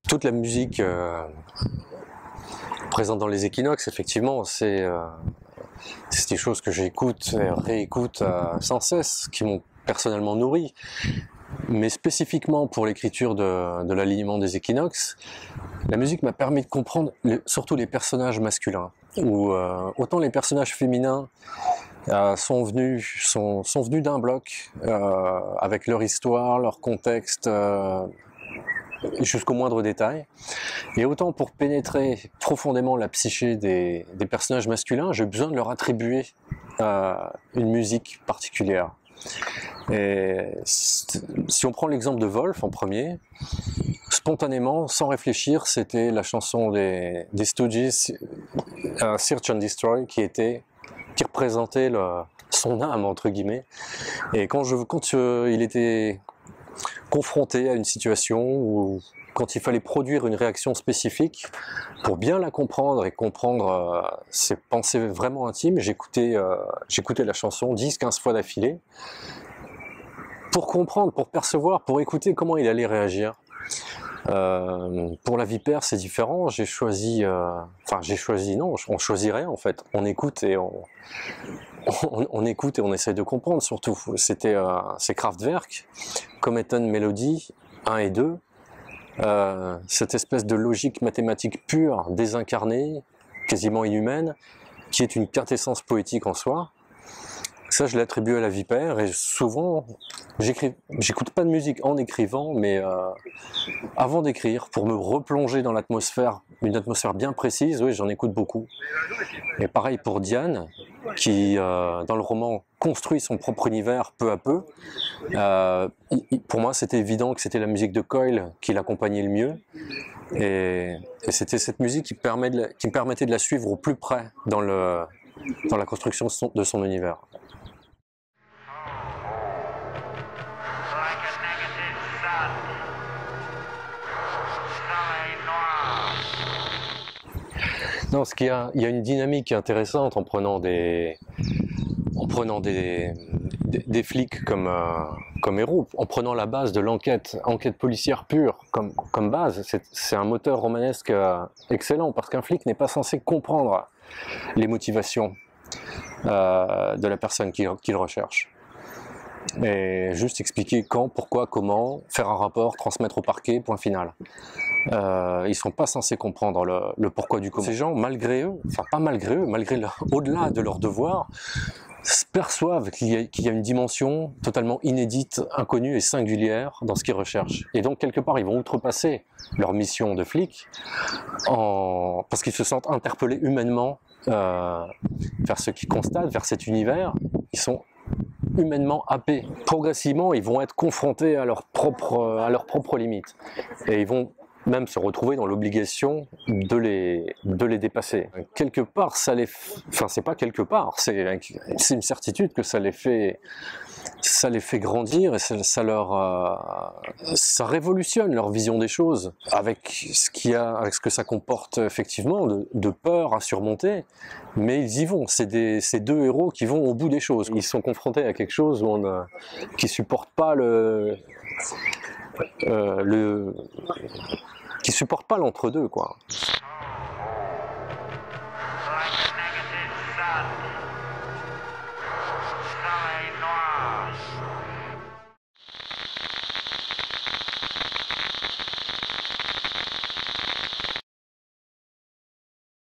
Toute la musique présente dans les équinoxes, effectivement, c'est des choses que j'écoute et réécoute sans cesse, qui m'ont personnellement nourri. Mais spécifiquement pour l'écriture de l'alignement des équinoxes, la musique m'a permis de comprendre surtout les personnages masculins, où autant les personnages féminins sont venus d'un bloc, avec leur histoire, leur contexte, jusqu'au moindre détail. Et autant pour pénétrer profondément la psyché des personnages masculins, j'ai besoin de leur attribuer une musique particulière. Et si on prend l'exemple de Wolf en premier, spontanément, sans réfléchir, c'était la chanson des Stooges, Search and Destroy, qui représentait son âme, entre guillemets. Et quand il était confronté à une situation où, quand il fallait produire une réaction spécifique, pour bien la comprendre et comprendre ses pensées vraiment intimes, j'écoutais la chanson 10-15 fois d'affilée, pour comprendre, pour percevoir, pour écouter comment il allait réagir. Pour la vipère, c'est différent. On choisit rien en fait. On écoute et on écoute et on essaie de comprendre surtout. C'est Kraftwerk, Comet and Melody 1 et 2. Cette espèce de logique mathématique pure, désincarnée, quasiment inhumaine, qui est une quintessence poétique en soi. Ça, je l'attribue à la vipère, et souvent, j'écoute pas de musique en écrivant, mais avant d'écrire, pour me replonger dans l'atmosphère, une atmosphère bien précise, oui, j'en écoute beaucoup. Et pareil pour Diane, qui, dans le roman, construit son propre univers peu à peu. Pour moi, c'était évident que c'était la musique de Coil qui l'accompagnait le mieux. Et c'était cette musique qui me permettait de la suivre au plus près dans la construction de son univers. Non, il y a une dynamique intéressante en prenant des flics comme héros, en prenant la base de enquête policière pure comme base. C'est un moteur romanesque excellent, parce qu'un flic n'est pas censé comprendre les motivations de la personne qu'il recherche. Et juste expliquer quand, pourquoi, comment, faire un rapport, transmettre au parquet, point final. Ils sont pas censés comprendre le pourquoi du comment. Ces gens, malgré eux, au-delà de leur devoir, perçoivent qu'il y a une dimension totalement inédite, inconnue et singulière dans ce qu'ils recherchent. Et donc, quelque part, ils vont outrepasser leur mission de flic parce qu'ils se sentent interpellés humainement vers ce qu'ils constatent, vers cet univers. Ils sont humainement happés. Progressivement, ils vont être confrontés à leurs propres limites. Et ils vont même se retrouver dans l'obligation de les dépasser. Quelque part, c'est pas quelque part, c'est une certitude que ça les fait grandir, et ça révolutionne leur vision des choses, avec ce que ça comporte effectivement de peur à surmonter, mais ils y vont. C'est deux héros qui vont au bout des choses. Ils sont confrontés à quelque chose qui supporte pas qui supporte pas l'entre-deux, quoi.